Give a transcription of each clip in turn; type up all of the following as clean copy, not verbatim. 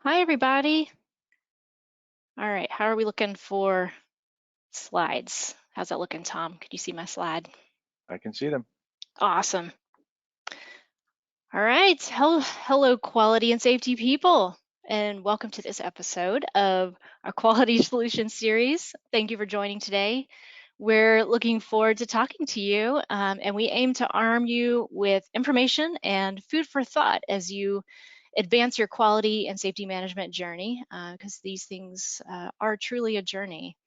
Hi, everybody. All right, how are we looking for slides? How's that looking, Tom? Could you see my slide? I can see them. Awesome. All right, hello, quality and safety people, and welcome to this episode of our Quality Solutions series. Thank you for joining today. We're looking forward to talking to you, and we aim to arm you with information and food for thought as you advance your quality and safety management journey, because these things are truly a journey.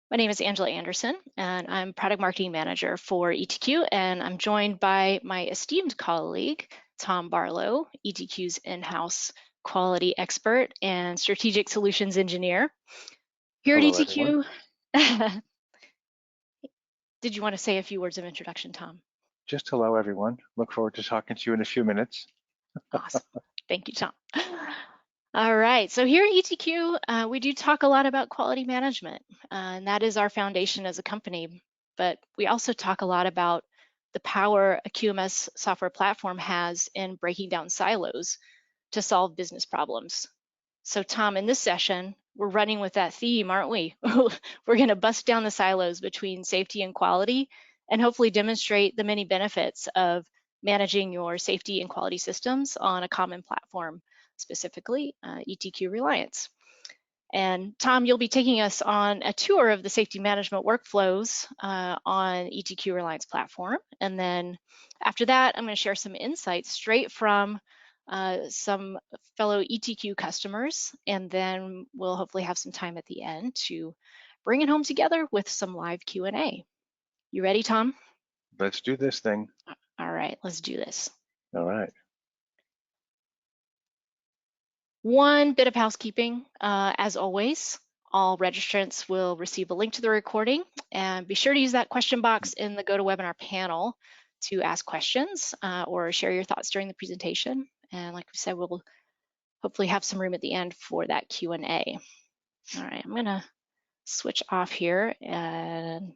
My name is Angela Anderson, and I'm Product Marketing Manager for ETQ, and I'm joined by my esteemed colleague, Tom Barlow, ETQ's in-house quality expert and strategic solutions engineer. Here at Hello, everyone. ETQ, did you want to say a few words of introduction, Tom? Just hello, everyone. Look forward to talking to you in a few minutes. Awesome. Thank you, Tom. All right, so here at ETQ, we do talk a lot about quality management, and that is our foundation as a company. But we also talk a lot about the power a QMS software platform has in breaking down silos to solve business problems. So Tom, in this session, we're running with that theme, aren't we? We're gonna bust down the silos between safety and quality and hopefully demonstrate the many benefits of managing your safety and quality systems on a common platform, specifically ETQ Reliance. And Tom, you'll be taking us on a tour of the safety management workflows on ETQ Reliance platform. And then after that, I'm going to share some insights straight from some fellow ETQ customers. And then we'll hopefully have some time at the end to bring it home together with some live Q&A. You ready, Tom? Let's do this thing. All right, let's do this. All right. One bit of housekeeping, as always, all registrants will receive a link to the recording, and be sure to use that question box in the GoToWebinar panel to ask questions or share your thoughts during the presentation. And like we said, we'll hopefully have some room at the end for that Q&A. All right, I'm gonna switch off here and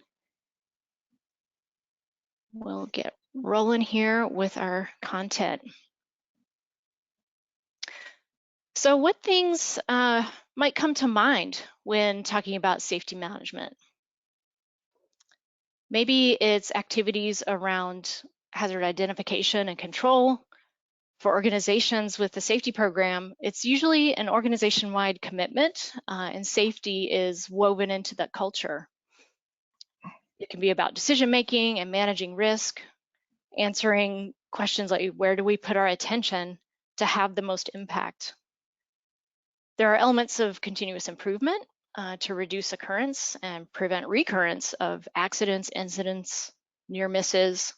we'll get rolling here with our content. So what things might come to mind when talking about safety management? Maybe it's activities around hazard identification and control. For organizations with the safety program, it's usually an organization-wide commitment, and safety is woven into that culture. It can be about decision-making and managing risk, answering questions like, where do we put our attention to have the most impact? There are elements of continuous improvement to reduce occurrence and prevent recurrence of accidents, incidents, near misses,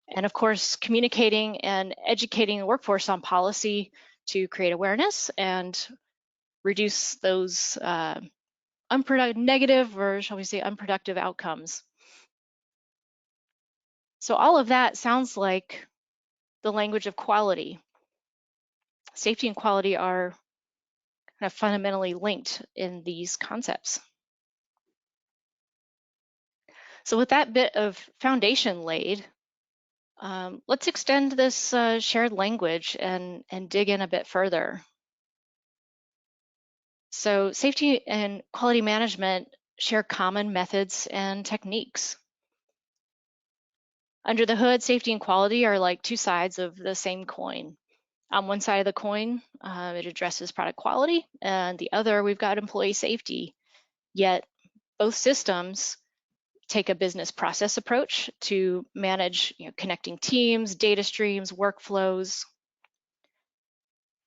and of course, communicating and educating the workforce on policy to create awareness and reduce those negative, or shall we say, unproductive outcomes. So all of that sounds like the language of quality. Safety and quality are kind of fundamentally linked in these concepts. So with that bit of foundation laid, let's extend this shared language and dig in a bit further. So safety and quality management share common methods and techniques. Under the hood, safety and quality are like two sides of the same coin. On one side of the coin, it addresses product quality, and the other, we've got employee safety. Yet both systems take a business process approach to manage connecting teams, data streams, workflows.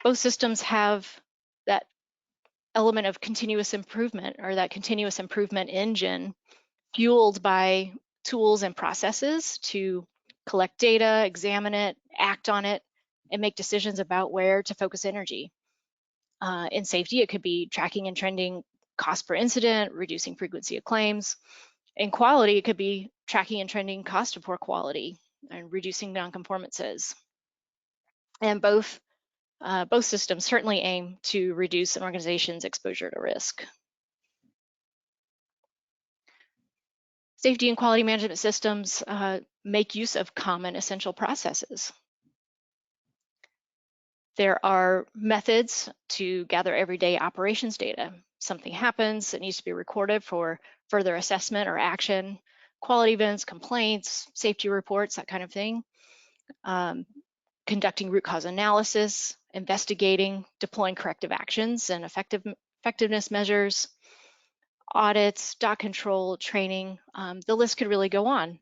Both systems have that element of continuous improvement, or that continuous improvement engine, fueled by tools and processes to collect data, examine it, act on it, and make decisions about where to focus energy. In safety, it could be tracking and trending cost per incident, reducing frequency of claims. In quality, it could be tracking and trending cost of poor quality and reducing nonconformances. And both systems certainly aim to reduce an organization's exposure to risk. Safety and quality management systems make use of common essential processes. There are methods to gather everyday operations data. Something happens, it needs to be recorded for further assessment or action, quality events, complaints, safety reports, that kind of thing. Conducting root cause analysis, investigating, deploying corrective actions and effectiveness measures, audits, doc control, training. The list could really go on.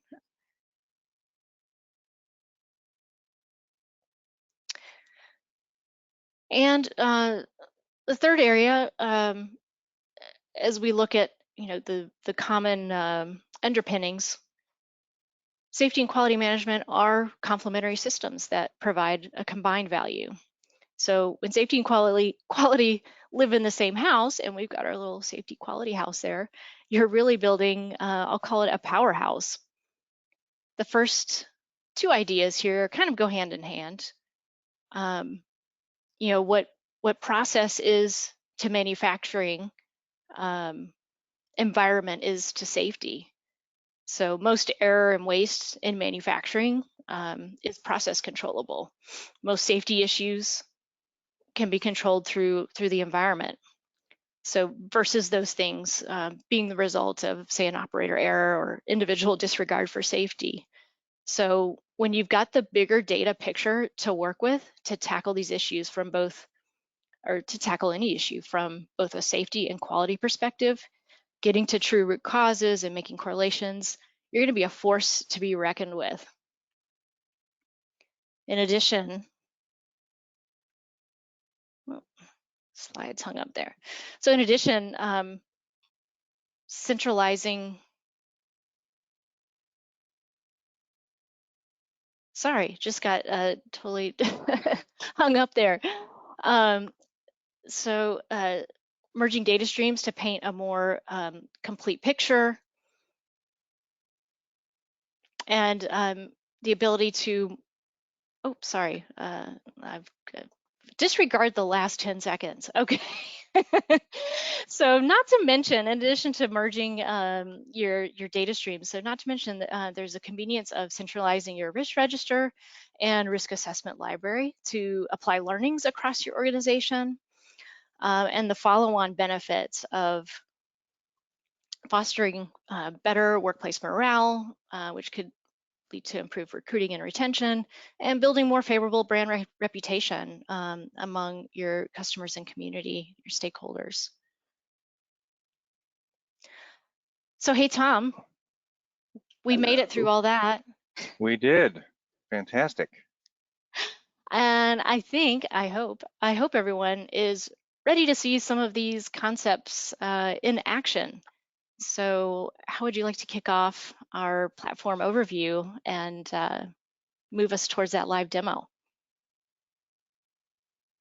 And the third area, as we look at the common underpinnings, safety and quality management are complementary systems that provide a combined value. So when safety and quality live in the same house, and we've got our little safety quality house there, you're really building, I'll call it a powerhouse. The first two ideas here kind of go hand in hand. What process is to manufacturing, environment is to safety. So most error and waste in manufacturing is process controllable. Most safety issues can be controlled through the environment. So versus those things being the result of, say, an operator error or individual disregard for safety. So when you've got the bigger data picture to work with to tackle these issues from both, or to tackle any issue from both a safety and quality perspective, getting to true root causes and making correlations, you're going to be a force to be reckoned with. In addition, well, slides hung up there. So in addition, centralizing, sorry, just got totally hung up there. So merging data streams to paint a more complete picture, and the ability to, oh, sorry, I've disregard the last 10 seconds. Okay. So not to mention, in addition to merging your data streams, so not to mention that there's a convenience of centralizing your risk register and risk assessment library to apply learnings across your organization, and the follow-on benefits of fostering better workplace morale, which could lead to improved recruiting and retention, and building more favorable brand reputation among your customers and community, your stakeholders. So hey, Tom, we made it through all that. We did. Fantastic. And I hope everyone is ready to see some of these concepts in action. So how would you like to kick off our platform overview and move us towards that live demo?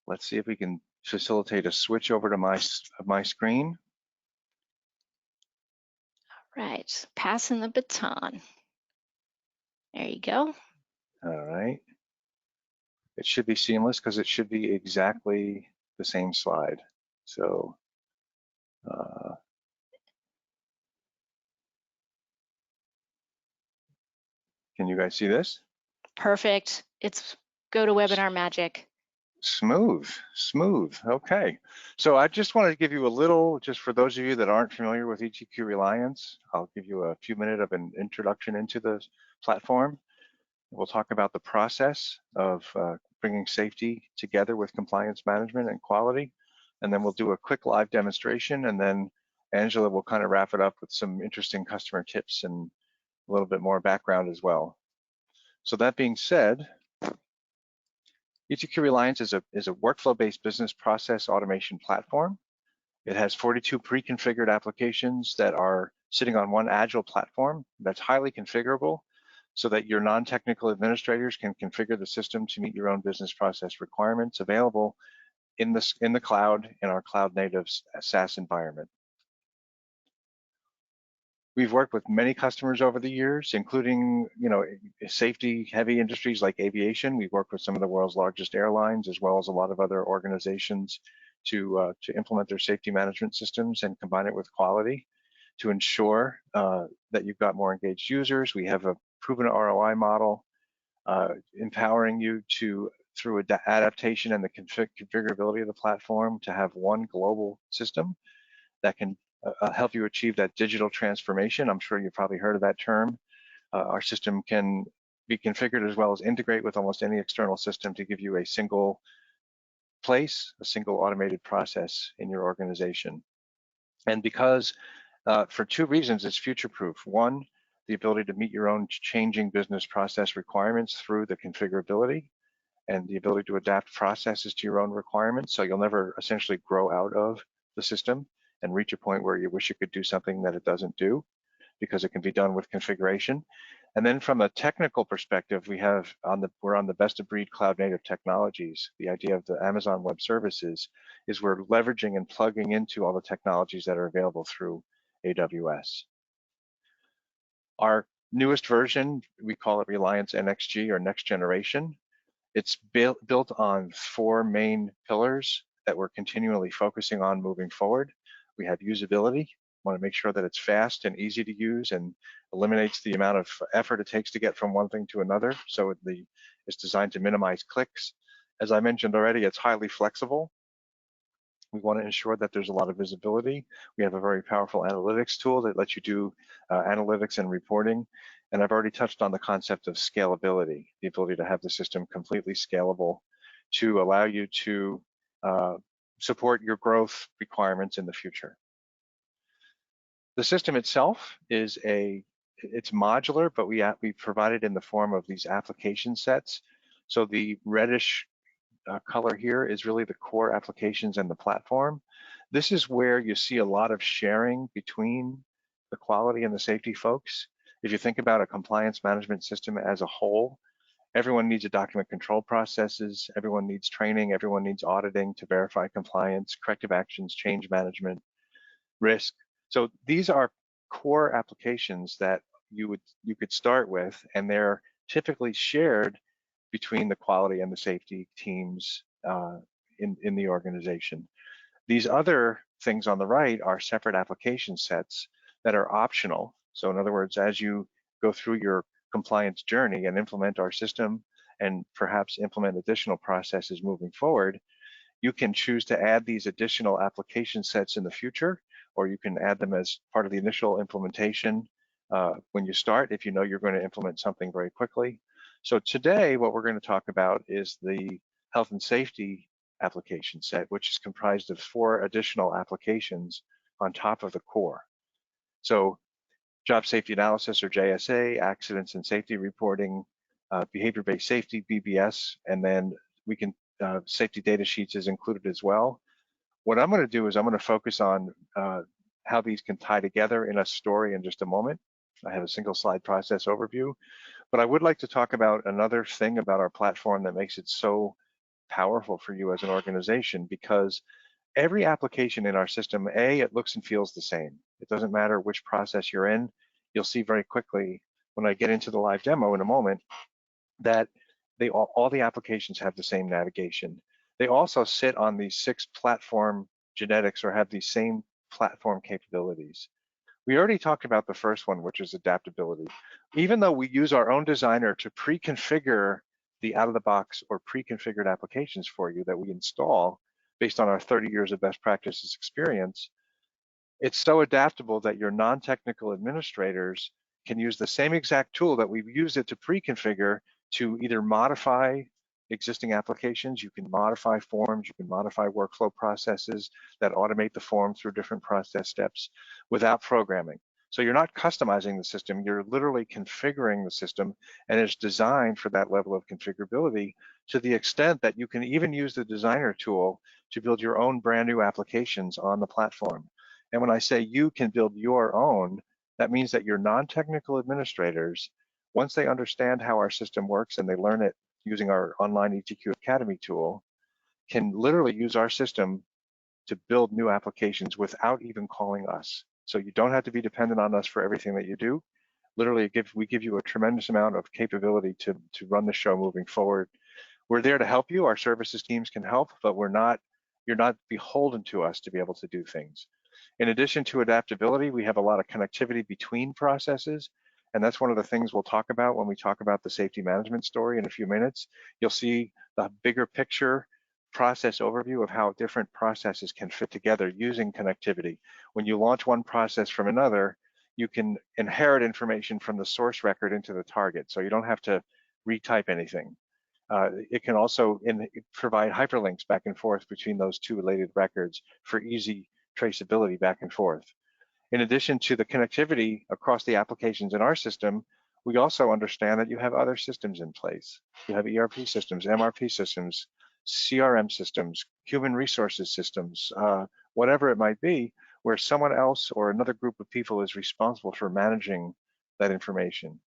Let's see if we can facilitate a switch over to my screen. Right, passing the baton. There you go. All right. It should be seamless because it should be exactly the same slide. So can you guys see this? Perfect. It's GoToWebinar magic. Smooth, smooth. Okay. So I just wanted to give you a little, just for those of you that aren't familiar with ETQ Reliance, I'll give you a few minutes of an introduction into the platform. We'll talk about the process of bringing safety together with compliance management and quality. And then we'll do a quick live demonstration. And then Angela will kind of wrap it up with some interesting customer tips and a little bit more background as well. So that being said, ETQ Reliance is a workflow-based business process automation platform. It has 42 pre-configured applications that are sitting on one agile platform that's highly configurable so that your non-technical administrators can configure the system to meet your own business process requirements, available in the cloud in our cloud-native SaaS environment. We've worked with many customers over the years, including, safety-heavy industries like aviation. We've worked with some of the world's largest airlines, as well as a lot of other organizations to implement their safety management systems and combine it with quality. to ensure that you've got more engaged users. We have a proven ROI model empowering you to, through adaptation and the configurability of the platform, to have one global system that can help you achieve that digital transformation. I'm sure you've probably heard of that term. Our system can be configured as well as integrate with almost any external system to give you a single place, a single automated process in your organization. And because, for two reasons, it's future-proof. One, the ability to meet your own changing business process requirements through the configurability and the ability to adapt processes to your own requirements, so you'll never essentially grow out of the system and reach a point where you wish you could do something that it doesn't do, because it can be done with configuration. And then from a technical perspective, we're on the best of breed cloud native technologies. The idea of the Amazon Web Services is we're leveraging and plugging into all the technologies that are available through AWS. Our newest version, we call it Reliance NXG, or next generation. It's built on 4 main pillars that we're continually focusing on moving forward. We have usability. Want to make sure that it's fast and easy to use and eliminates the amount of effort it takes to get from one thing to another. So it's designed to minimize clicks. As I mentioned already, it's highly flexible. We want to ensure that there's a lot of visibility. We have a very powerful analytics tool that lets you do analytics and reporting. And I've already touched on the concept of scalability, the ability to have the system completely scalable to allow you to support your growth requirements in the future. The system itself it's modular, but we provide it in the form of these application sets. So the reddish color here is really the core applications and the platform. This is where you see a lot of sharing between the quality and the safety folks. If you think about a compliance management system as a whole, everyone needs a document control processes, everyone needs training, everyone needs auditing to verify compliance, corrective actions, change management, risk. So these are core applications that you could start with, and they're typically shared between the quality and the safety teams in the organization. These other things on the right are separate application sets that are optional. So in other words, as you go through your compliance journey and implement our system and perhaps implement additional processes moving forward, you can choose to add these additional application sets in the future, or you can add them as part of the initial implementation when you start, if you know you're going to implement something very quickly. So today, what we're going to talk about is the health and safety application set, which is comprised of 4 additional applications on top of the core. So job safety analysis, or JSA, accidents and safety reporting, behavior-based safety, BBS, and then we can safety data sheets is included as well. What I'm going to do is I'm going to focus on how these can tie together in a story in just a moment. I have a single slide process overview, but I would like to talk about another thing about our platform that makes it so powerful for you as an organization, because every application in our system, it looks and feels the same. It doesn't matter which process you're in. You'll see very quickly when I get into the live demo in a moment that all the applications have the same navigation. They also sit on these 6 platform genetics, or have these same platform capabilities. We already talked about the first one, which is adaptability. Even though we use our own designer to pre-configure the out-of-the-box or pre-configured applications for you that we install based on our 30 years of best practices experience, it's so adaptable that your non-technical administrators can use the same exact tool that we've used it to pre-configure to either modify existing applications, you can modify forms, you can modify workflow processes that automate the form through different process steps without programming. So you're not customizing the system, you're literally configuring the system, and it's designed for that level of configurability, to the extent that you can even use the designer tool to build your own brand new applications on the platform. And when I say you can build your own, that means that your non-technical administrators, once they understand how our system works and they learn it using our online ETQ Academy tool, can literally use our system to build new applications without even calling us. So you don't have to be dependent on us for everything that you do. Literally, we give you a tremendous amount of capability to run the show moving forward. We're there to help you. Our services teams can help, but you're not beholden to us to be able to do things. In addition to adaptability, we have a lot of connectivity between processes. And that's one of the things we'll talk about when we talk about the safety management story in a few minutes. You'll see the bigger picture process overview of how different processes can fit together using connectivity. When you launch one process from another, you can inherit information from the source record into the target, so you don't have to retype anything. It can also provide hyperlinks back and forth between those two related records for easy traceability back and forth. In addition to the connectivity across the applications in our system, we also understand that you have other systems in place. You have ERP systems, MRP systems, CRM systems, human resources systems, whatever it might be, where someone else or another group of people is responsible for managing that information.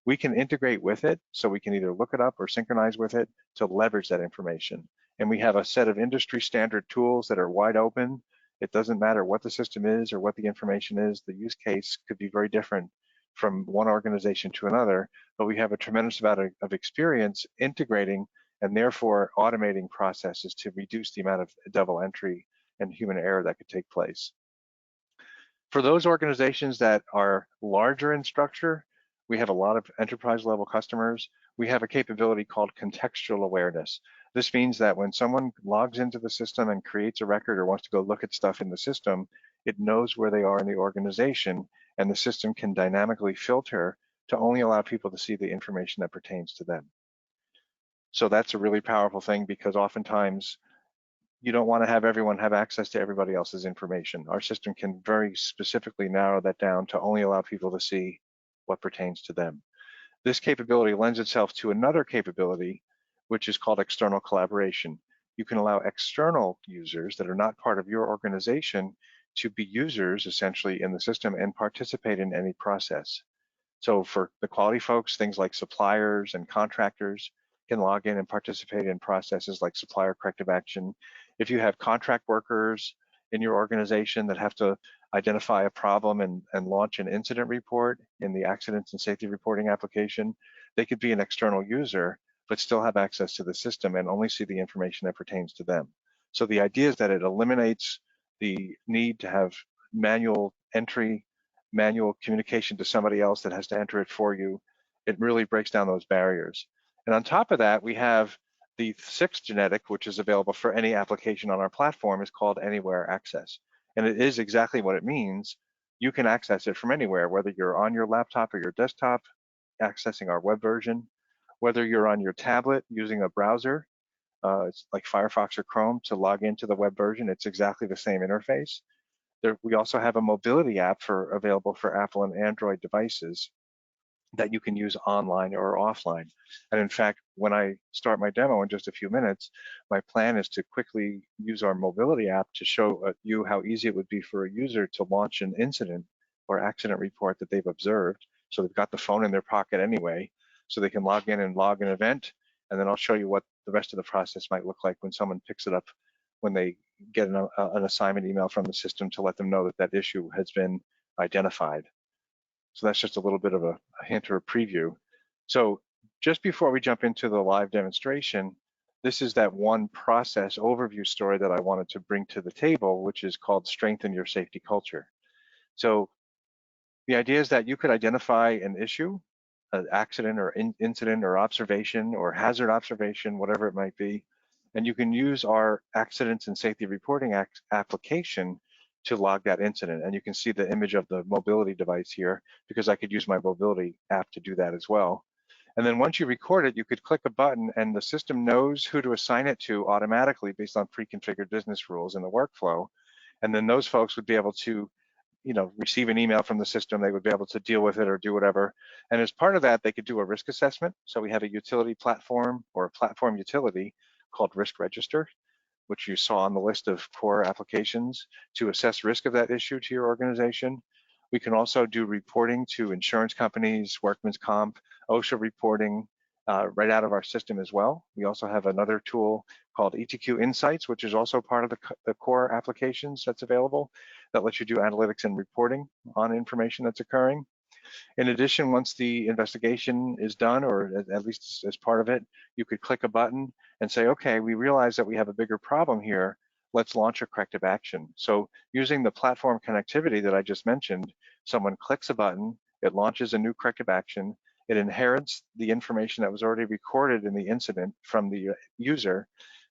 We can integrate with it, so we can either look it up or synchronize with it to leverage that information. And we have a set of industry standard tools that are wide open. It doesn't matter what the system is or what the information is. The use case could be very different from one organization to another, but we have a tremendous amount of experience integrating and therefore automating processes to reduce the amount of double entry and human error that could take place. For those organizations that are larger in structure, we have a lot of enterprise level customers. We have a capability called contextual awareness. This means that when someone logs into the system and creates a record or wants to go look at stuff in the system, it knows where they are in the organization, and the system can dynamically filter to only allow people to see the information that pertains to them. So that's a really powerful thing, because oftentimes you don't want to have everyone have access to everybody else's information. Our system can very specifically narrow that down to only allow people to see what pertains to them. This capability lends itself to another capability, which is called external collaboration. You can allow external users that are not part of your organization to be users essentially in the system and participate in any process. So for the quality folks, things like suppliers and contractors can log in and participate in processes like supplier corrective action. If you have contract workers in your organization that have to identify a problem and launch an incident report in the accidents and safety reporting application, they could be an external user, but still have access to the system and only see the information that pertains to them. So the idea is that it eliminates the need to have manual entry, manual communication to somebody else that has to enter it for you. It really breaks down those barriers. And on top of that, we have the sixth genetic, which is available for any application on our platform, is called Anywhere Access. And it is exactly what it means. You can access it from anywhere, whether you're on your laptop or your desktop, accessing our web version, whether you're on your tablet using a browser, it's like Firefox or Chrome to log into the web version. It's exactly the same interface. We also have a mobility app available for Apple and Android devices that you can use online or offline. And in fact, when I start my demo in just a few minutes, my plan is to quickly use our mobility app to show you how easy it would be for a user to launch an incident or accident report that they've observed. So they've got the phone in their pocket anyway, so they can log in and log an event. And then I'll show you what the rest of the process might look like when someone picks it up, when they get an assignment email from the system to let them know that that issue has been identified. So that's just a little bit of a hint or a preview. So just before we jump into the live demonstration, this is that one process overview story that I wanted to bring to the table, which is called Strengthen Your Safety Culture. So the idea is that you could identify an issue, an accident or incident or observation or hazard observation, whatever it might be, and you can use our accidents and safety reporting application to log that incident. And you can see the image of the mobility device here, because I could use my mobility app to do that as well. And then once you record it, you could click a button and the system knows who to assign it to automatically based on pre-configured business rules in the workflow. And then those folks would be able to receive an email from the system. They would be able to deal with it or do whatever. And as part of that, they could do a risk assessment. So we have a utility platform or a platform utility called Risk Register, which you saw on the list of core applications to assess risk of that issue to your organization. We can also do reporting to insurance companies, workman's comp, OSHA reporting right out of our system as well. We also have another tool called ETQ Insights, which is also part of the core applications that's available, that lets you do analytics and reporting on information that's occurring. In addition, once the investigation is done, or at least as part of it, you could click a button and say, okay, we realize that we have a bigger problem here. let's launch a corrective action. So using the platform connectivity that I just mentioned, someone clicks a button, it launches a new corrective action, it inherits the information that was already recorded in the incident from the user,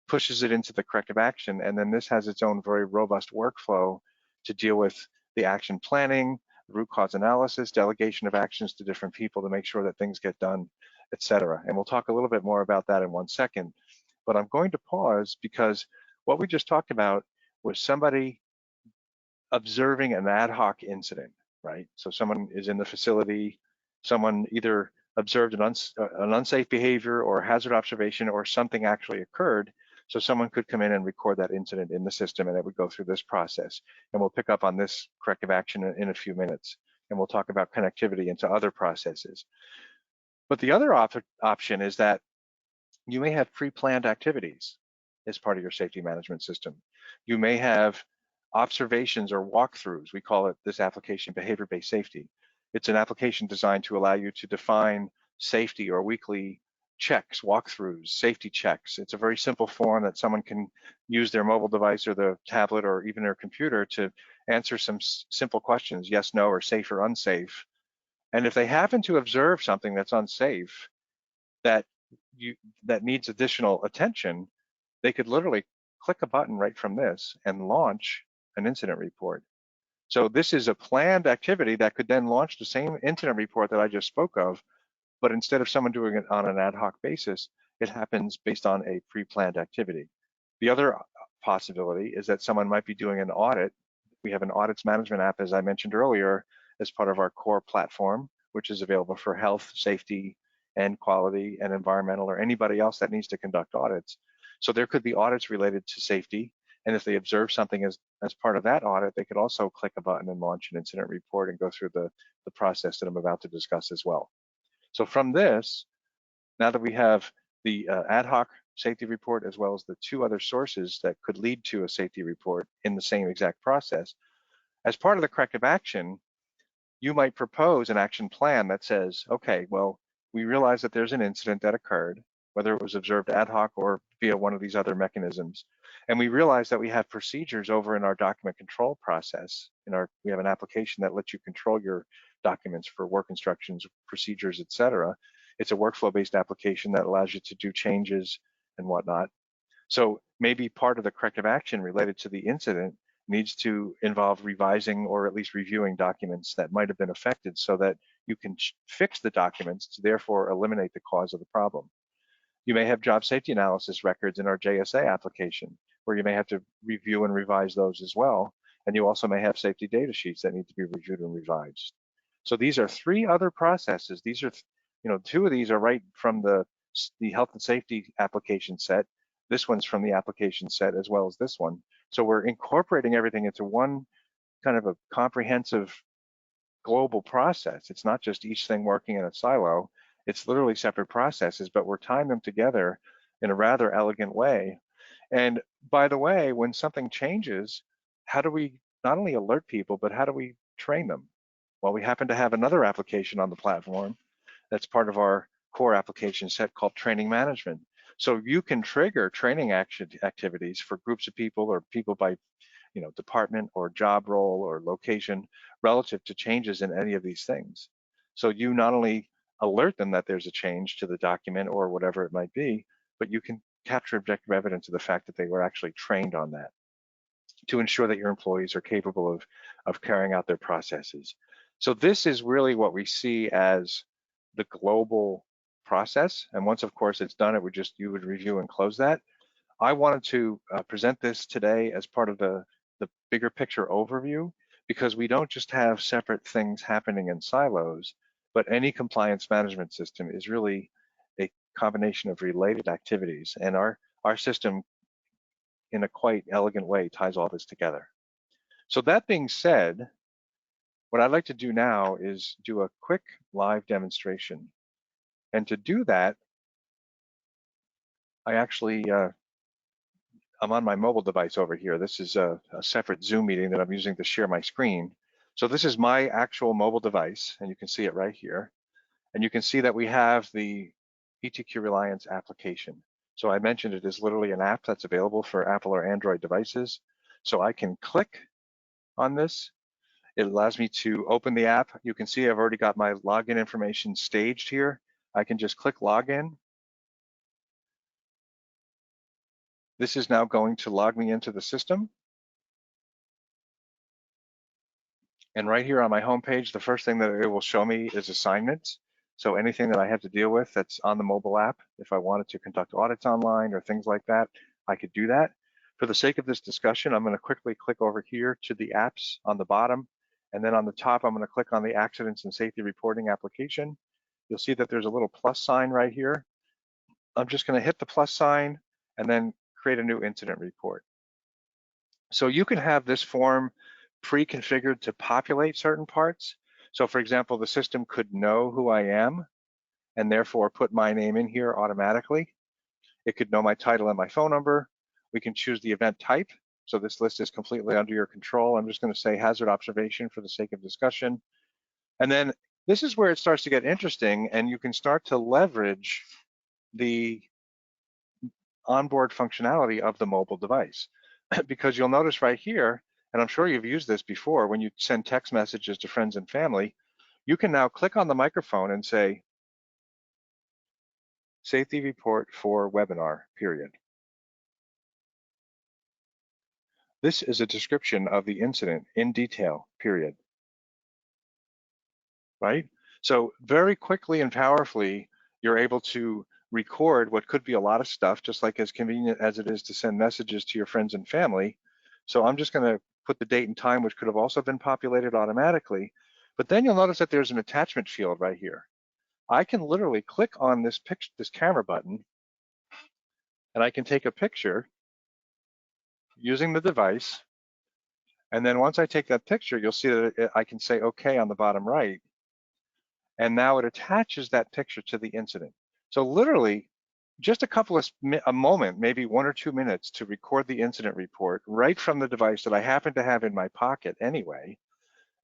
pushes it into the corrective action, and then this has its own very robust workflow to deal with the action planning, root cause analysis, delegation of actions to different people to make sure that things get done, etc. And we'll talk a little bit more about that in 1 second. But I'm going to pause because what we just talked about was somebody observing an ad hoc incident, right? So someone is in the facility, someone either observed an unsafe behavior or hazard observation, or something actually occurred. So someone could come in and record that incident in the system, and it would go through this process. And we'll pick up on this corrective action in a few minutes, and we'll talk about connectivity into other processes. But the other option is that you may have pre-planned activities as part of your safety management system. You may have observations or walkthroughs. We call it this application behavior-based safety. It's an application designed to allow you to define safety or weekly checks, walkthroughs, safety checks. It's a very simple form that someone can use their mobile device or the tablet or even their computer to answer some simple questions, yes, no, or safe or unsafe. And if they happen to observe something that's unsafe, that needs additional attention, they could literally click a button right from this and launch an incident report. So this is a planned activity that could then launch the same incident report that I just spoke of, but instead of someone doing it on an ad hoc basis, it happens based on a pre-planned activity. The other possibility is that someone might be doing an audit. We have an audits management app, as I mentioned earlier, as part of our core platform, which is available for health, safety, and quality and environmental, or anybody else that needs to conduct audits. So there could be audits related to safety, and if they observe something as part of that audit, they could also click a button and launch an incident report and go through the process that I'm about to discuss as well. So from this, now that we have the ad hoc safety report as well as the 2 other sources that could lead to a safety report in the same exact process, as part of the corrective action, you might propose an action plan that says, okay, well, we realize that there's an incident that occurred, whether it was observed ad hoc or via one of these other mechanisms. And we realize that we have procedures over in our document control process. We have an application that lets you control your documents for work instructions, procedures, etc. It's a workflow-based application that allows you to do changes and whatnot. So maybe part of the corrective action related to the incident needs to involve revising or at least reviewing documents that might have been affected so that you can fix the documents to therefore eliminate the cause of the problem. You may have job safety analysis records in our JSA application where you may have to review and revise those as well. And you also may have safety data sheets that need to be reviewed and revised. So these are 3 other processes. These are, 2 of these are right from the health and safety application set. This one's from the application set as well as this one. So we're incorporating everything into one kind of a comprehensive global process. It's not just each thing working in a silo. It's literally separate processes, but we're tying them together in a rather elegant way. And by the way, when something changes, how do we not only alert people, but how do we train them? Well, we happen to have another application on the platform that's part of our core application set called training management. So you can trigger training activities for groups of people or people by department or job role or location relative to changes in any of these things. So you not only alert them that there's a change to the document or whatever it might be, but you can capture objective evidence of the fact that they were actually trained on that to ensure that your employees are capable of carrying out their processes. So this is really what we see as the global process. And once, of course, it's done, you would review and close that. I wanted to present this today as part of the bigger picture overview, because we don't just have separate things happening in silos, but any compliance management system is really a combination of related activities. And our system, in a quite elegant way, ties all this together. So that being said, what I'd like to do now is do a quick live demonstration. And to do that, I actually, I'm on my mobile device over here. This is a separate Zoom meeting that I'm using to share my screen. So this is my actual mobile device, and you can see it right here. And you can see that we have the ETQ Reliance application. So I mentioned it is literally an app that's available for Apple or Android devices. So I can click on this. It allows me to open the app. You can see I've already got my login information staged here. I can just click login. This is now going to log me into the system. And right here on my homepage, the first thing that it will show me is assignments. So anything that I have to deal with that's on the mobile app, if I wanted to conduct audits online or things like that, I could do that. For the sake of this discussion, I'm going to quickly click over here to the apps on the bottom. And then on the top, I'm going to click on the accidents and safety reporting application. You'll see that there's a little plus sign right here. I'm just going to hit the plus sign and then create a new incident report. So you can have this form pre-configured to populate certain parts. So for example, the system could know who I am and therefore put my name in here automatically. It could know my title and my phone number. We can choose the event type. So this list is completely under your control. I'm just going to say hazard observation for the sake of discussion. And then this is where it starts to get interesting, and you can start to leverage the onboard functionality of the mobile device. Because you'll notice right here, and I'm sure you've used this before, when you send text messages to friends and family, you can now click on the microphone and say, safety report for webinar, period. This is a description of the incident in detail, period. Right? So very quickly and powerfully, you're able to record what could be a lot of stuff, just like as convenient as it is to send messages to your friends and family. So I'm just going to put the date and time, which could have also been populated automatically. But then you'll notice that there's an attachment field right here. I can literally click on this picture, this camera button, and I can take a picture using the device. And then once I take that picture, you'll see that I can say OK on the bottom right. And now it attaches that picture to the incident. So literally, just a moment, maybe 1 or 2 minutes to record the incident report right from the device that I happen to have in my pocket anyway.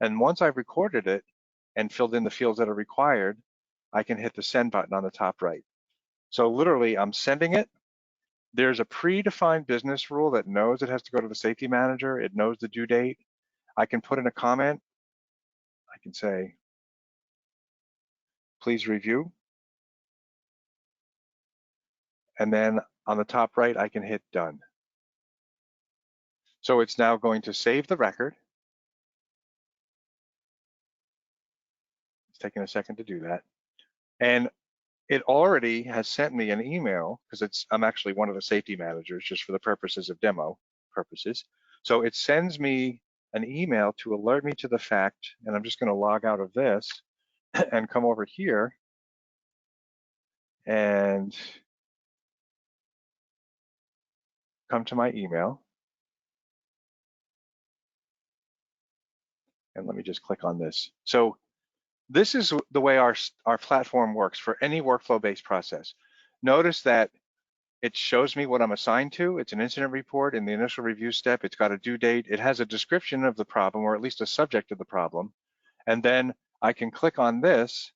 And once I've recorded it and filled in the fields that are required, I can hit the send button on the top right. So literally, I'm sending it. There's a predefined business rule that knows it has to go to the safety manager. It knows the due date. I can put in a comment. I can say, please review. And then on the top right, I can hit done. So it's now going to save the record. It's taking a second to do that. And it already has sent me an email because I'm actually one of the safety managers just for the purposes of demo purposes. So it sends me an email to alert me to the fact, and I'm just going to log out of this and come over here and come to my email. And let me just click on this. So this is the way our platform works for any workflow-based process. Notice that it shows me what I'm assigned to. It's an incident report. In the initial review step, it's got a due date. It has a description of the problem, or at least a subject of the problem. And then I can click on this,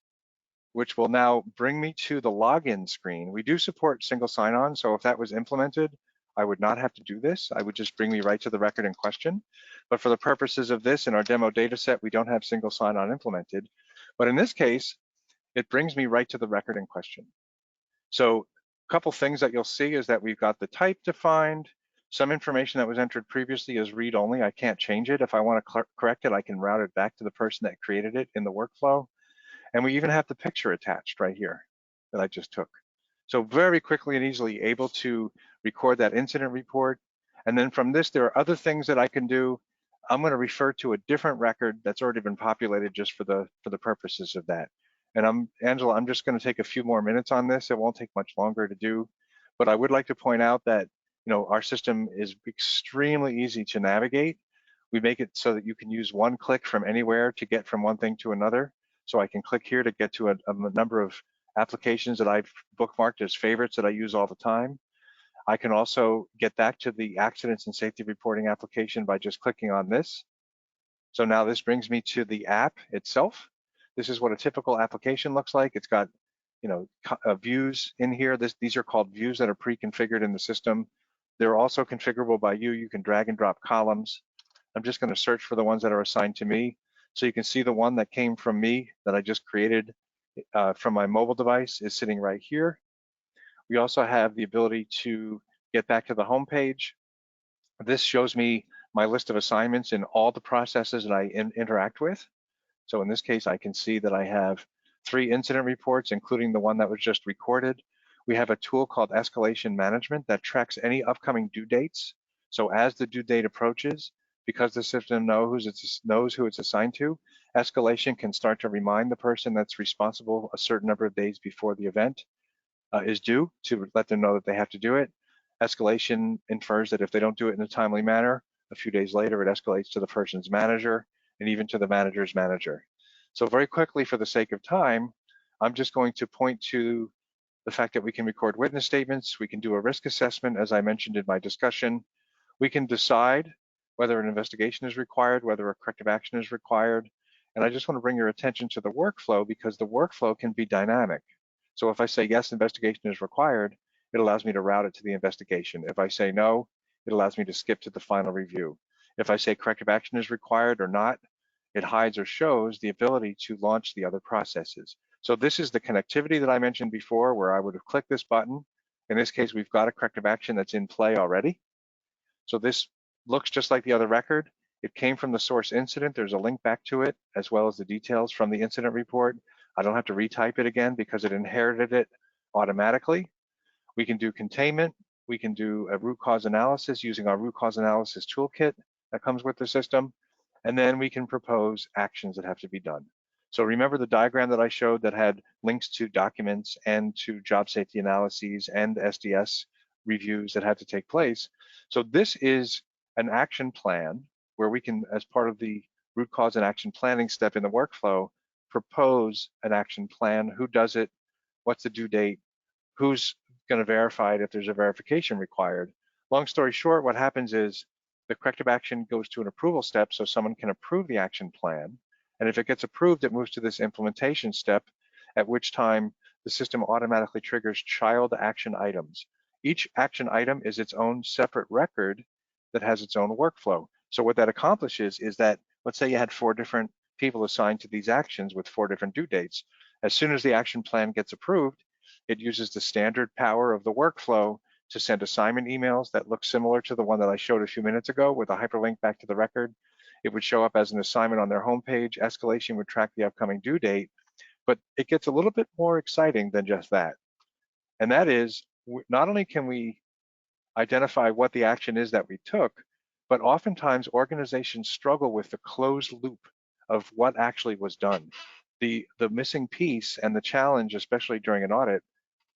which will now bring me to the login screen. We do support single sign-on, so if that was implemented, I would not have to do this. I would just bring me right to the record in question. But for the purposes of this, in our demo data set, we don't have single sign-on implemented. But in this case, it brings me right to the record in question. So a couple things that you'll see is that we've got the type defined. Some information that was entered previously is read-only. I can't change it. If I want to correct it, I can route it back to the person that created it in the workflow. And we even have the picture attached right here that I just took. So very quickly and easily able to record that incident report. And then from this, there are other things that I can do. I'm going to refer to a different record that's already been populated just for the purposes of that. And Angela, I'm just going to take a few more minutes on this. It won't take much longer to do, but I would like to point out that our system is extremely easy to navigate. We make it so that you can use one click from anywhere to get from one thing to another. So I can click here to get to a number of applications that I've bookmarked as favorites that I use all the time. I can also get back to the accidents and safety reporting application by just clicking on this. So now this brings me to the app itself. This is what a typical application looks like. It's got views in here. These are called views that are pre-configured in the system. They're also configurable by you. You can drag and drop columns. I'm just going to search for the ones that are assigned to me. So you can see the one that came from me that I just created from my mobile device is sitting right here. We also have the ability to get back to the home page. This shows me my list of assignments in all the processes that I interact with. So in this case, I can see that I have 3 incident reports, including the one that was just recorded. We have a tool called escalation management that tracks any upcoming due dates. So as the due date approaches, because the system knows who it's assigned to, escalation can start to remind the person that's responsible a certain number of days before the event is due to let them know that they have to do it. Escalation infers that if they don't do it in a timely manner, a few days later, it escalates to the person's manager and even to the manager's manager. So very quickly, for the sake of time, I'm just going to point to the fact that we can record witness statements. We can do a risk assessment, as I mentioned in my discussion. We can decide whether an investigation is required, whether a corrective action is required. And I just want to bring your attention to the workflow, because the workflow can be dynamic. So if I say yes, investigation is required, it allows me to route it to the investigation. If I say no, it allows me to skip to the final review. If I say corrective action is required or not, it hides or shows the ability to launch the other processes. So this is the connectivity that I mentioned before, where I would have clicked this button. In this case, we've got a corrective action that's in play already. So this looks just like the other record. It came from the source incident. There's a link back to it, as well as the details from the incident report. I don't have to retype it again because it inherited it automatically. We can do containment. We can do a root cause analysis using our root cause analysis toolkit that comes with the system. And then we can propose actions that have to be done. So remember the diagram that I showed that had links to documents and to job safety analyses and SDS reviews that had to take place. So this is an action plan where we can, as part of the root cause and action planning step in the workflow, propose an action plan. Who does it? What's the due date? Who's going to verify it if there's a verification required? Long story short, what happens is the corrective action goes to an approval step so someone can approve the action plan. And if it gets approved, it moves to this implementation step, at which time the system automatically triggers child action items. Each action item is its own separate record that has its own workflow. So what that accomplishes is that, let's say you had 4 different people assigned to these actions with 4 different due dates. As soon as the action plan gets approved, it uses the standard power of the workflow to send assignment emails that look similar to the one that I showed a few minutes ago with a hyperlink back to the record. It would show up as an assignment on their homepage. Escalation would track the upcoming due date, but it gets a little bit more exciting than just that. And that is, not only can we identify what the action is that we took, but oftentimes organizations struggle with the closed loop of what actually was done. The missing piece and the challenge, especially during an audit,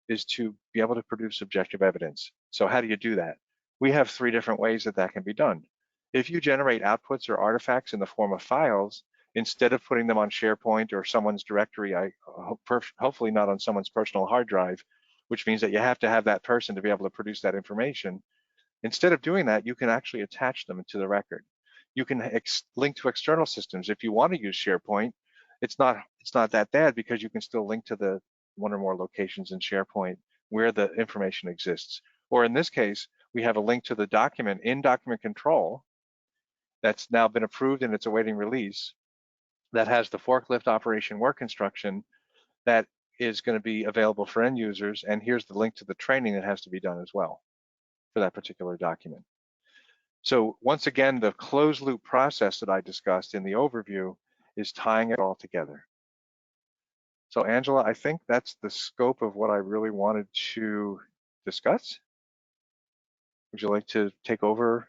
is to be able to produce objective evidence. So how do you do that? We have 3 different ways that can be done. If you generate outputs or artifacts in the form of files, instead of putting them on SharePoint or someone's directory, hopefully not on someone's personal hard drive, which means that you have to have that person to be able to produce that information. Instead of doing that, you can actually attach them to the record. You can link to external systems. If you want to use SharePoint, it's not that bad, because you can still link to the 1 or more locations in SharePoint where the information exists. Or in this case, we have a link to the document in document control that's now been approved and it's awaiting release, that has the forklift operation work instruction that is going to be available for end users. And here's the link to the training that has to be done as well for that particular document. So once again, the closed loop process that I discussed in the overview is tying it all together. So Angela, I think that's the scope of what I really wanted to discuss. Would you like to take over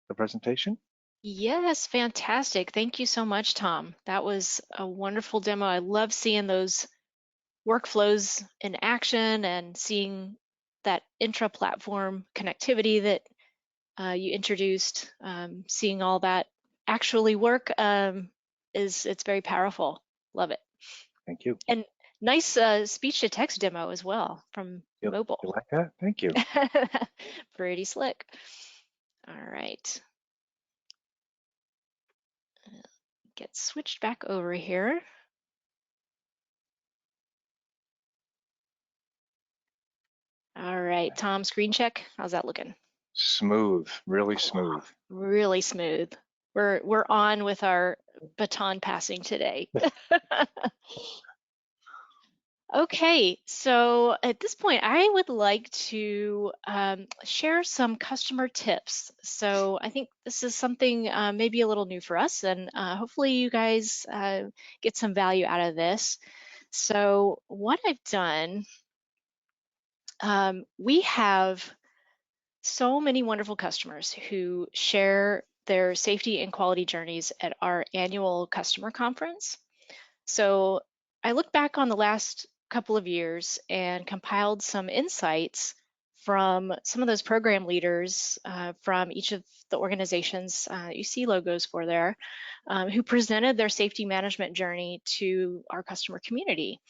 the presentation? Yes, fantastic. Thank you so much, Tom. That was a wonderful demo. I love seeing those workflows in action and seeing that intra-platform connectivity that you introduced. Seeing all that actually work it's very powerful. Love it. Thank you. And nice speech-to-text demo as well from You mobile. like that? Thank you. Pretty slick. All right. Get switched back over here. All right, Tom, screen check. How's that looking? Smooth, really Cool. smooth. Really smooth. We're on with our baton passing today. Okay, so at this point, I would like to share some customer tips. So I think this is something maybe a little new for us, and hopefully you guys get some value out of this. So what I've done, we have so many wonderful customers who share their safety and quality journeys at our annual customer conference. So I looked back on the last couple of years and compiled some insights from some of those program leaders from each of the organizations you see logos for there, who presented their safety management journey to our customer community.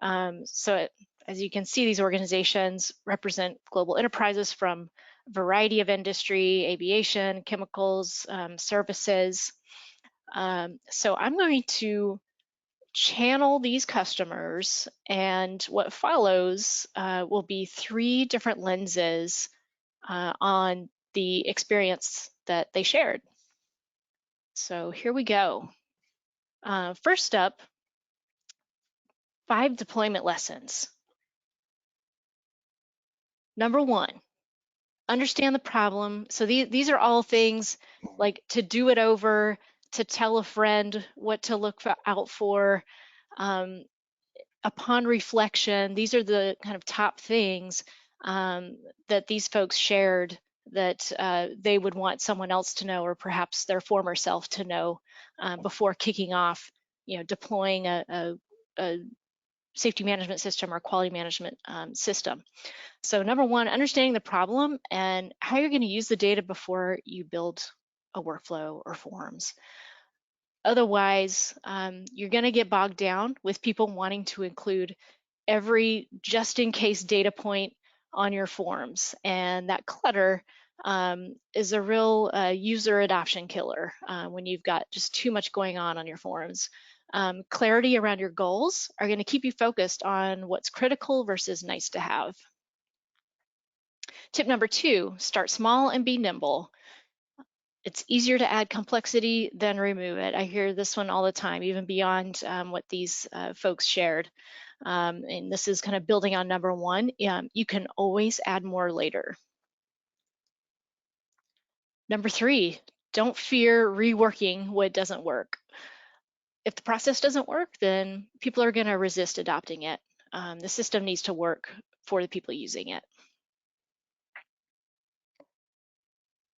As you can see, these organizations represent global enterprises from a variety of industry, aviation, chemicals, services. So I'm going to channel these customers, and what follows will be 3 different lenses on the experience that they shared. So here we go. First up, 5 deployment lessons. Number 1, understand the problem. So these are all things like to do it over, to tell a friend what to look out for. Um, Upon reflection, these are the kind of top things that these folks shared that they would want someone else to know, or perhaps their former self to know before kicking off, deploying a safety management system or quality management system. So number 1, understanding the problem and how you're going to use the data before you build a workflow or forms. Otherwise, you're going to get bogged down with people wanting to include every just in case data point on your forms. And that clutter is a real user adoption killer when you've got just too much going on your forms. Clarity around your goals are going to keep you focused on what's critical versus nice to have. Tip number 2, start small and be nimble. It's easier to add complexity than remove it. I hear this one all the time, even beyond what these folks shared. And this is kind of building on number 1. You can always add more later. Number 3, don't fear reworking what doesn't work. If the process doesn't work, then people are going to resist adopting it. The system needs to work for the people using it.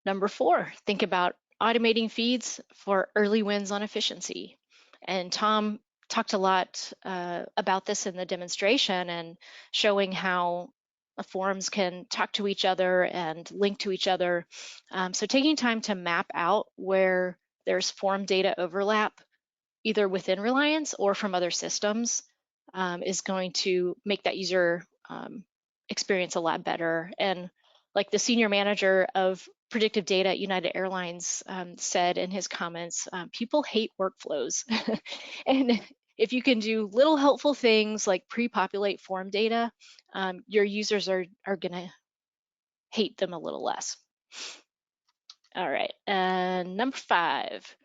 Number 4, think about automating feeds for early wins on efficiency. And Tom talked a lot about this in the demonstration and showing how the forms can talk to each other and link to each other. So taking time to map out where there's form data overlap, either within Reliance or from other systems, is going to make that user experience a lot better. And like the senior manager of predictive data at United Airlines said in his comments, people hate workflows. And if you can do little helpful things like pre-populate form data, your users are going to hate them a little less. All right, and number 5,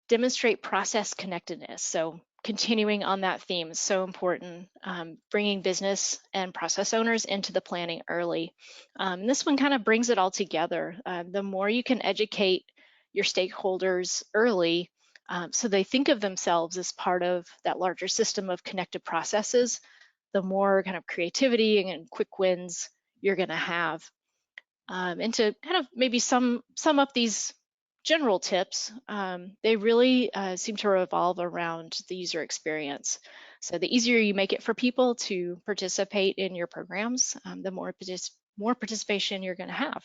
demonstrate process connectedness. So continuing on that theme is so important, bringing business and process owners into the planning early. This one kind of brings it all together. The more you can educate your stakeholders early, so they think of themselves as part of that larger system of connected processes, the more kind of creativity and quick wins you're going to have. And to kind of maybe sum up these general tips, they really seem to revolve around the user experience. So the easier you make it for people to participate in your programs, the more participation you're going to have.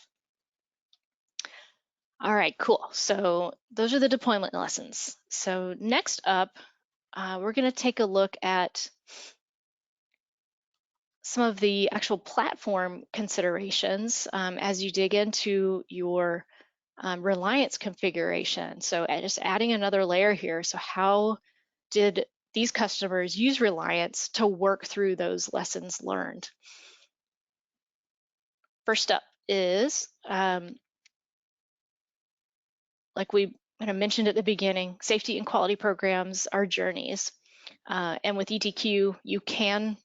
All right, cool. So those are the deployment lessons. So next up, we're going to take a look at some of the actual platform considerations as you dig into your Reliance configuration. So just adding another layer here. So how did these customers use Reliance to work through those lessons learned? First up is, like we kind of mentioned at the beginning, safety and quality programs are journeys. And with ETQ, you can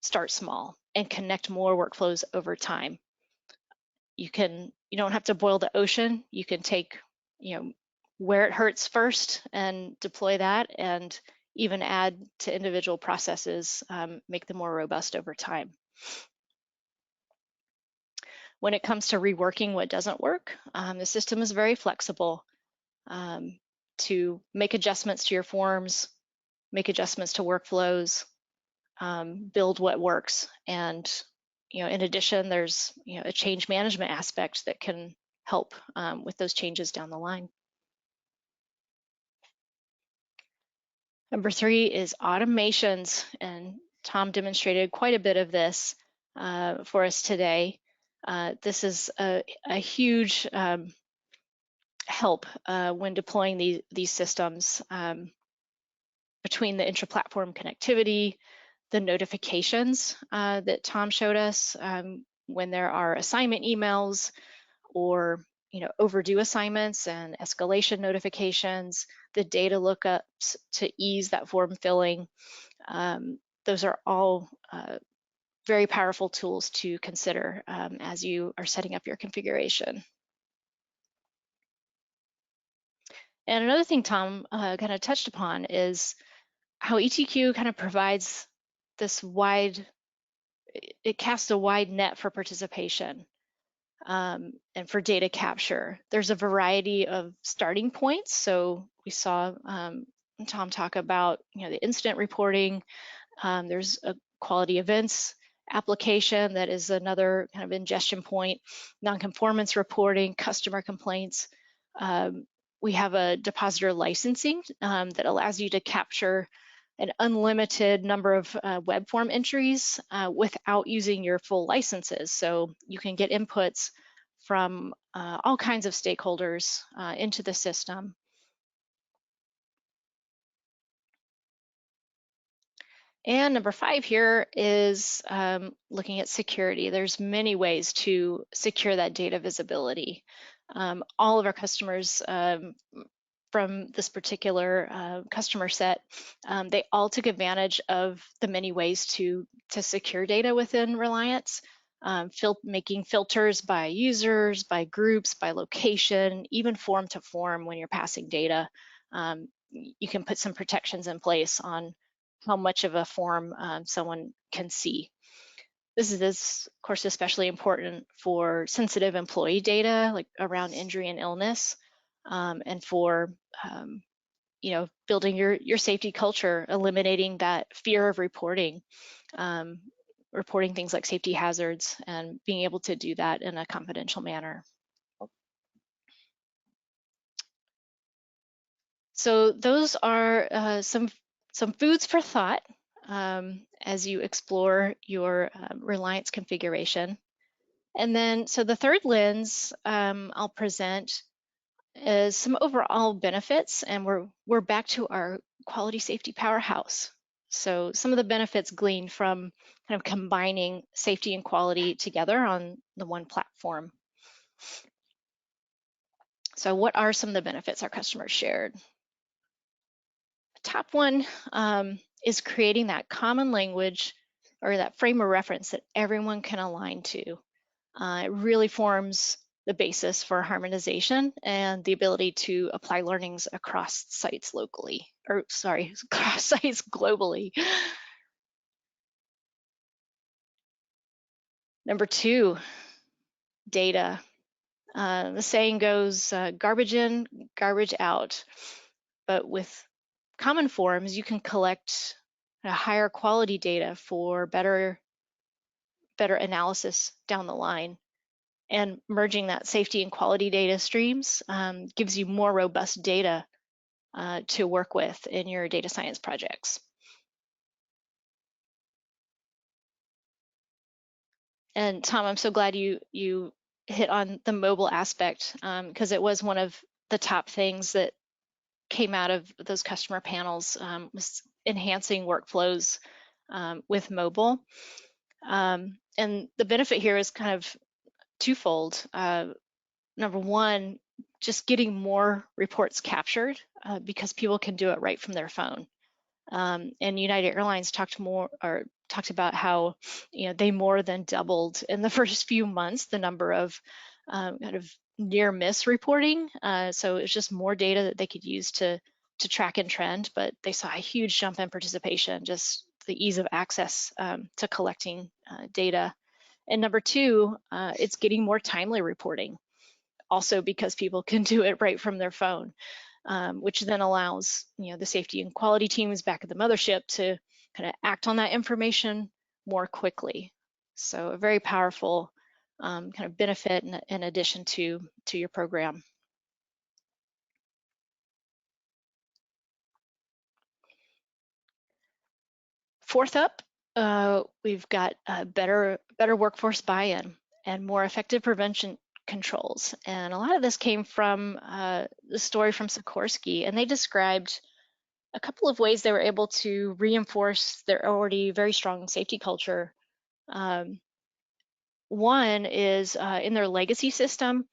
start small and connect more workflows over time. You don't have to boil the ocean. You can take, where it hurts first and deploy that, and even add to individual processes, make them more robust over time. When it comes to reworking what doesn't work, the system is very flexible to make adjustments to your forms, make adjustments to workflows, build what works. And in addition, there's a change management aspect that can help with those changes down the line. Number 3 is automations, and Tom demonstrated quite a bit of this for us today. This is a huge help when deploying these systems, between the intra-platform connectivity, the notifications that Tom showed us when there are assignment emails or overdue assignments and escalation notifications, the data lookups to ease that form filling. Those are all very powerful tools to consider as you are setting up your configuration. And another thing Tom kind of touched upon is how ETQ kind of provides this it casts a wide net for participation and for data capture. There's a variety of starting points. So we saw Tom talk about the incident reporting. There's a quality events application that is another kind of ingestion point, non-conformance reporting, customer complaints. We have a depositor licensing that allows you to capture an unlimited number of web form entries without using your full licenses. So you can get inputs from all kinds of stakeholders into the system. And number 5 here is looking at security. There's many ways to secure that data visibility. All of our customers from this particular customer set, they all took advantage of the many ways to secure data within Reliance, making filters by users, by groups, by location, even form to form when you're passing data. You can put some protections in place on how much of a form someone can see. This is, of course, especially important for sensitive employee data, like around injury and illness, and for building your safety culture, eliminating that fear of reporting, reporting things like safety hazards, and being able to do that in a confidential manner. So those are some foods for thought as you explore your Reliance configuration. And then, so the third lens I'll present is some overall benefits, and we're back to our quality safety powerhouse. So some of the benefits gleaned from kind of combining safety and quality together on the one platform. So what are some of the benefits our customers shared? The top one is creating that common language or that frame of reference that everyone can align to. It really forms the basis for harmonization and the ability to apply learnings across sites locally, or sorry, across sites globally. Number 2, data. The saying goes, garbage in, garbage out. But with common forms, you can collect a higher quality data for better analysis down the line. And merging that safety and quality data streams gives you more robust data to work with in your data science projects. And Tom, I'm so glad you hit on the mobile aspect because it was one of the top things that came out of those customer panels, was enhancing workflows with mobile. And the benefit here is kind of twofold. Number one, just getting more reports captured because people can do it right from their phone. And United Airlines talked about how they more than doubled in the first few months the number of kind of near miss reporting. So it's just more data that they could use to track and trend, but they saw a huge jump in participation, just the ease of access to collecting data. And number two, it's getting more timely reporting, also because people can do it right from their phone, which then allows the safety and quality teams back at the mothership to kind of act on that information more quickly. So a very powerful kind of benefit in addition to your program. Fourth up, we've got better workforce buy-in and more effective prevention controls. And a lot of this came from the story from Sikorsky, and they described a couple of ways they were able to reinforce their already very strong safety culture. One is in their legacy system,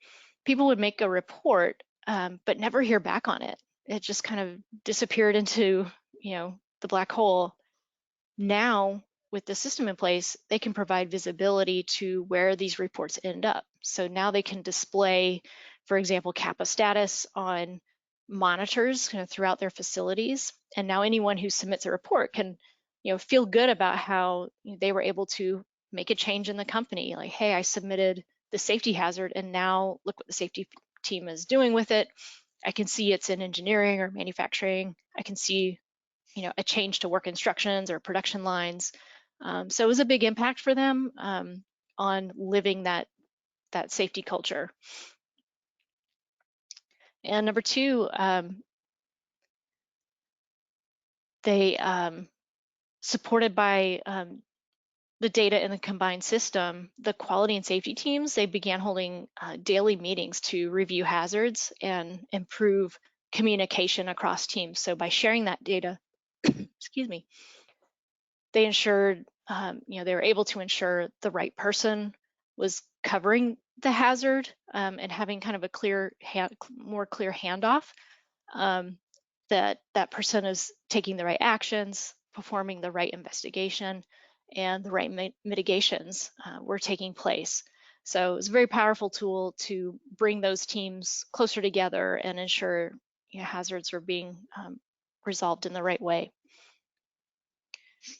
people would make a report, but never hear back on it. It just kind of disappeared into, the black hole. Now, with the system in place, they can provide visibility to where these reports end up. So now they can display, for example, CAPA status on monitors kind of throughout their facilities. And now anyone who submits a report can, feel good about how they were able to make a change in the company. Like, hey, I submitted the safety hazard, and now look what the safety team is doing with it. I can see it's in engineering or manufacturing. I can see a change to work instructions or production lines. So it was a big impact for them on living that safety culture. And number two, they supported by the data in the combined system, the quality and safety teams, they began holding daily meetings to review hazards and improve communication across teams. So by sharing that data, excuse me, they ensured, they were able to ensure the right person was covering the hazard and having kind of a more clear handoff, that that person is taking the right actions, performing the right investigation, and the right mitigations were taking place. So it's a very powerful tool to bring those teams closer together and ensure hazards are being resolved in the right way.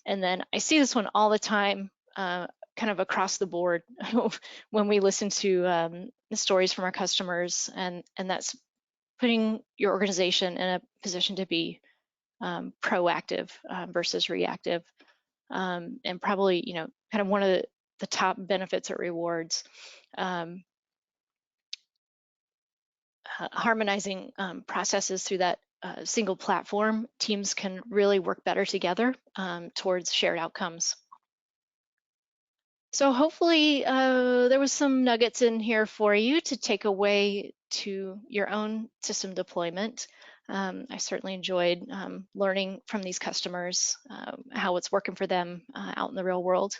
And then I see this one all the time, kind of across the board when we listen to the stories from our customers, and that's putting your organization in a position to be proactive versus reactive. And probably, kind of one of the top benefits or rewards. Harmonizing processes through that single platform, teams can really work better together towards shared outcomes. So hopefully there was some nuggets in here for you to take away to your own system deployment. I certainly enjoyed learning from these customers how it's working for them out in the real world.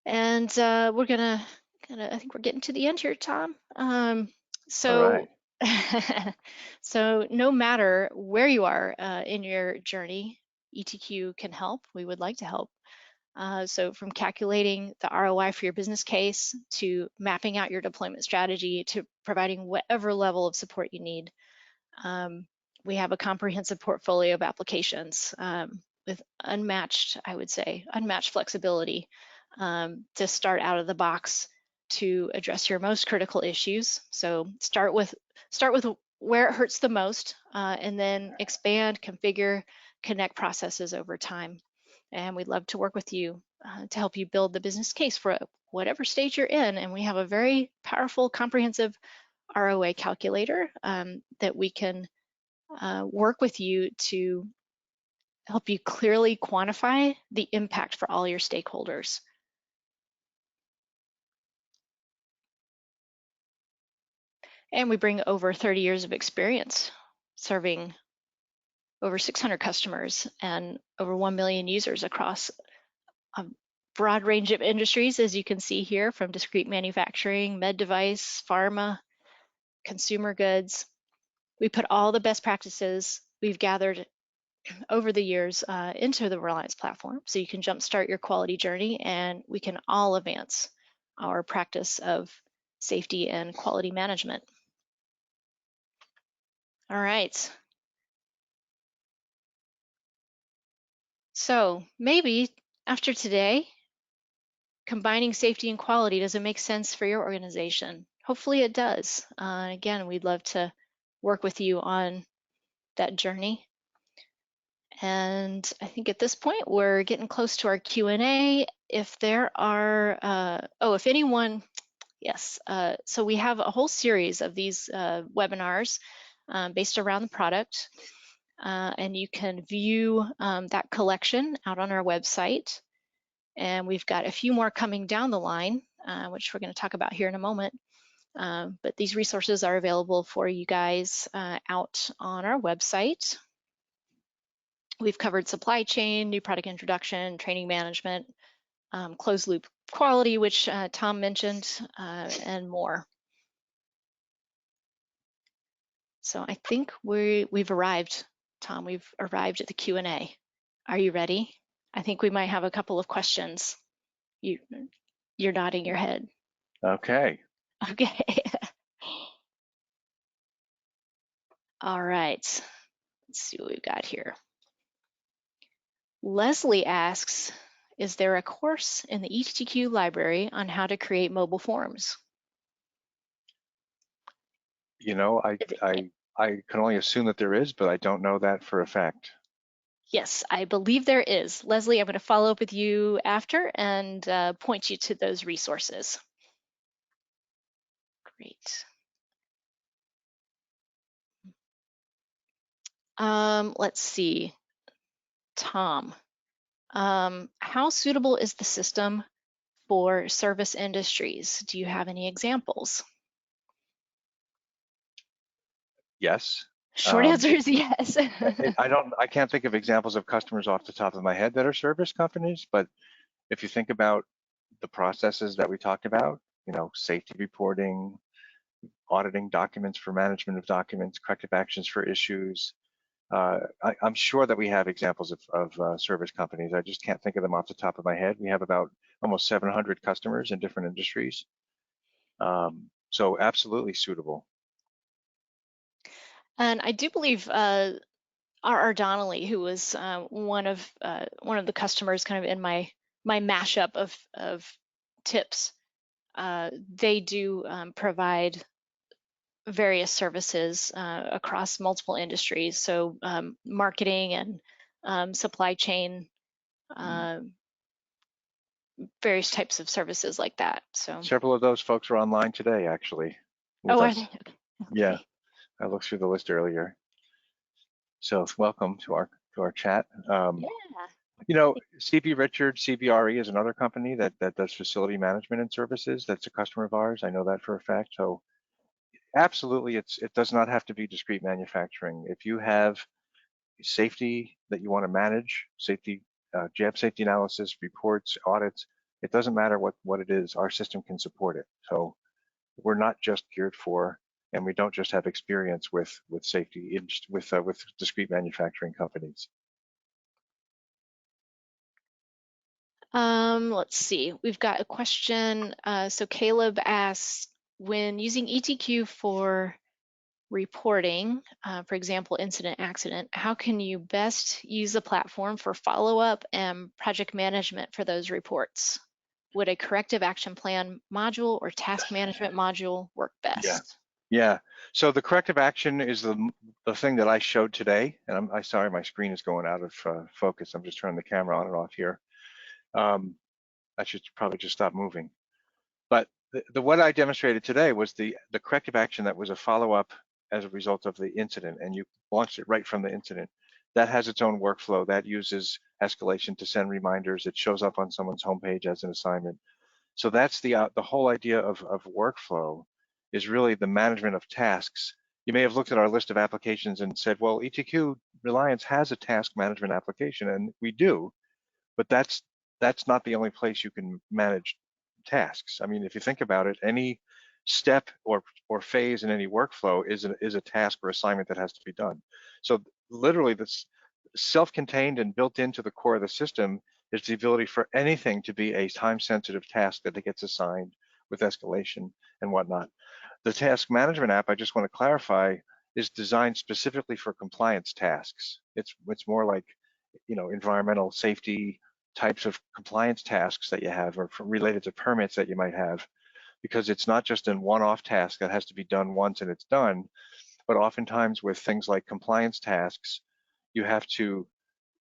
And we're gonna I think we're getting to the end here, Tom. All So, right. so no matter where you are in your journey, ETQ can help. We would like to help. So from calculating the ROI for your business case to mapping out your deployment strategy to providing whatever level of support you need. We have a comprehensive portfolio of applications with unmatched, I would say, unmatched flexibility to start out of the box to address your most critical issues. So start with where it hurts the most, and then expand, configure, connect processes over time. And we'd love to work with you to help you build the business case for whatever stage you're in. And we have a very powerful, comprehensive ROA calculator that we can work with you to help you clearly quantify the impact for all your stakeholders. And we bring over 30 years of experience serving over 600 customers and over 1 million users across broad range of industries, as you can see here, from discrete manufacturing, med device, pharma, consumer goods. We put all the best practices we've gathered over the years into the Reliance platform, so you can jumpstart your quality journey, and we can all advance our practice of safety and quality management. All right. So maybe after today, combining safety and quality, does it make sense for your organization? Hopefully it does. Again, we'd love to work with you on that journey. And I think at this point, we're getting close to our Q&A. If there are, if anyone, yes, so we have a whole series of these webinars based around the product. And you can view that collection out on our website. And we've got a few more coming down the line, which we're going to talk about here in a moment. But these resources are available for you guys out on our website. We've covered supply chain, new product introduction, training management, closed loop quality, which Tom mentioned, and more. So I think we've arrived, Tom. We've arrived at the Q&A. Are you ready? I think we might have a couple of questions. You're nodding your head. Okay. Okay. All right. Let's see what we've got here. Leslie asks, is there a course in the ETQ library on how to create mobile forms? You know, I can only assume that there is, but I don't know that for a fact. Yes, I believe there is. Leslie, I'm going to follow up with you after and point you to those resources. Great. Let's see. Tom, how suitable is the system for service industries? Do you have any examples? Yes. Short answer is yes. I can't think of examples of customers off the top of my head that are service companies, but if you think about the processes that we talked about, you know, safety reporting, auditing documents for management of documents, corrective actions for issues, I'm sure that we have examples of service companies. I just can't think of them off the top of my head. We have about almost 700 customers in different industries. So absolutely suitable. And I do believe R.R. Donnelly, who was one of the customers kind of in my mashup of tips, they do provide various services across multiple industries. So marketing and supply chain, various types of services like that. So several of those folks are online today, actually, with are us. they? Okay. Yeah, I looked through the list earlier. So welcome to our chat. Yeah. You know, CB Richards, CBRE is another company that does facility management and services. That's a customer of ours. I know that for a fact. So absolutely, it does not have to be discrete manufacturing. If you have safety that you want to manage, safety, job safety analysis, reports, audits, it doesn't matter what it is, our system can support it. So we're not just geared for, and we don't just have experience with safety, with discrete manufacturing companies. Let's see. We've got a question. So Caleb asks, when using ETQ for reporting, for example, incident, accident, how can you best use the platform for follow-up and project management for those reports? Would a corrective action plan module or task management module work best? Yeah. So the corrective action is the thing that I showed today, and I'm sorry, my screen is going out of focus. I'm just turning the camera on and off here. I should probably just stop moving. But what I demonstrated today was the corrective action that was a follow-up as a result of the incident, and you launched it right from the incident. That has its own workflow that uses escalation to send reminders. It shows up on someone's homepage as an assignment. So that's the whole idea of workflow, is really the management of tasks. You may have looked at our list of applications and said, well, ETQ Reliance has a task management application, and we do, but that's that's not the only place you can manage tasks. I mean, if you think about it, any step or phase in any workflow is a task or assignment that has to be done. So literally, this self-contained and built into the core of the system is the ability for anything to be a time-sensitive task that gets assigned with escalation and whatnot. The task management app, I just want to clarify, is designed specifically for compliance tasks. It's more like, you know, environmental safety types of compliance tasks that you have, or related to permits that you might have, because it's not just a one-off task that has to be done once and it's done, but oftentimes with things like compliance tasks, you have to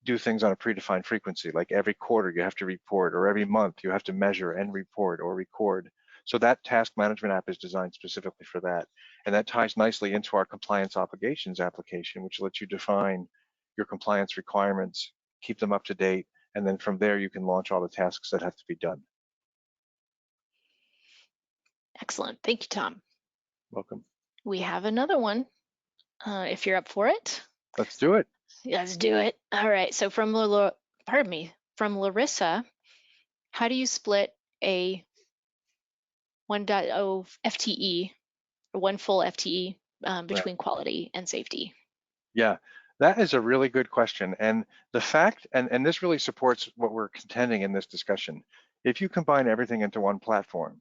do things on a predefined frequency, like every quarter you have to report, or every month you have to measure and report or record. So that task management app is designed specifically for that. And that ties nicely into our compliance obligations application, which lets you define your compliance requirements, keep them up to date, and then from there you can launch all the tasks that have to be done. Excellent. Thank you, Tom. Welcome. We have another one, if you're up for it. Let's do it. Let's do it. All right. So from Larissa, how do you split a 1.0 FTE or one full FTE between quality and safety? Yeah, that is a really good question. And the fact, and this really supports what we're contending in this discussion. If you combine everything into one platform,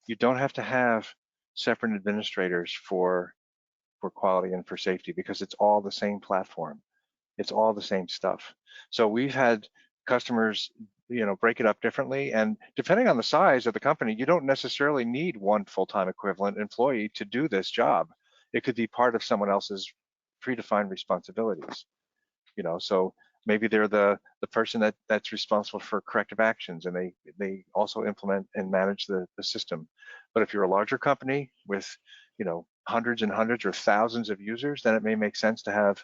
you don't have to have separate administrators for quality and for safety, because it's all the same platform. It's all the same stuff. So we've had customers, you know, break it up differently, and depending on the size of the company, you don't necessarily need one full-time equivalent employee to do this job. It could be part of someone else's predefined responsibilities, you know. So maybe they're the person that's responsible for corrective actions, and they also implement and manage the system. But if you're a larger company with, you know, hundreds and hundreds or thousands of users, then it may make sense to have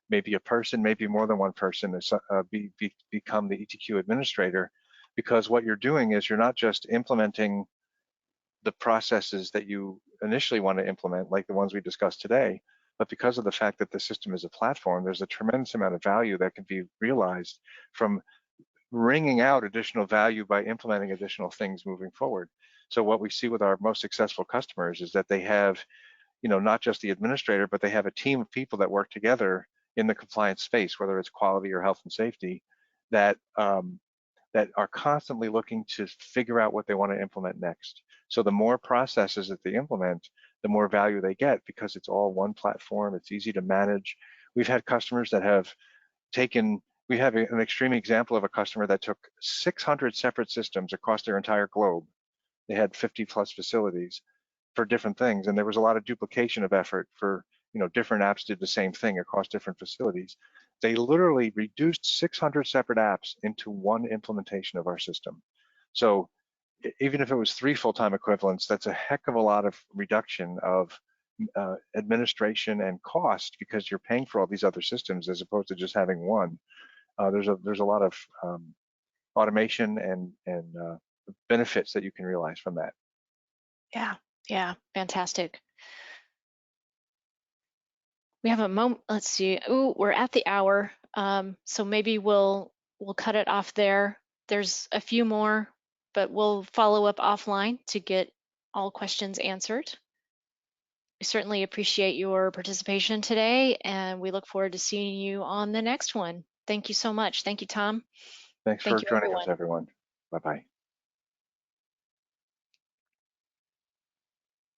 maybe a person, maybe more than one person, become the ETQ administrator, because what you're doing is you're not just implementing the processes that you initially want to implement, like the ones we discussed today, but because of the fact that the system is a platform, there's a tremendous amount of value that can be realized from wringing out additional value by implementing additional things moving forward. So what we see with our most successful customers is that they have, you know, not just the administrator, but they have a team of people that work together in the compliance space, whether it's quality or health and safety, that that are constantly looking to figure out what they want to implement next. So the more processes that they implement, the more value they get, because it's all one platform. It's easy to manage. We've had customers that have taken, we have an extreme example of a customer that took 600 separate systems across their entire globe. They had 50 plus facilities for different things, and there was a lot of duplication of effort for, you know, different apps did the same thing across different facilities. They literally reduced 600 separate apps into one implementation of our system. So even if it was 3 full-time equivalents, that's a heck of a lot of reduction of administration and cost, because you're paying for all these other systems as opposed to just having one. There's a lot of automation and benefits that you can realize from that. Yeah, fantastic. We have a moment. Let's see. Ooh, we're at the hour. So maybe we'll cut it off there. There's a few more, but we'll follow up offline to get all questions answered. We certainly appreciate your participation today, and we look forward to seeing you on the next one. Thank you so much. Thank you, Tom. Thanks Thank for you, joining us, everyone. everyone. Bye-bye.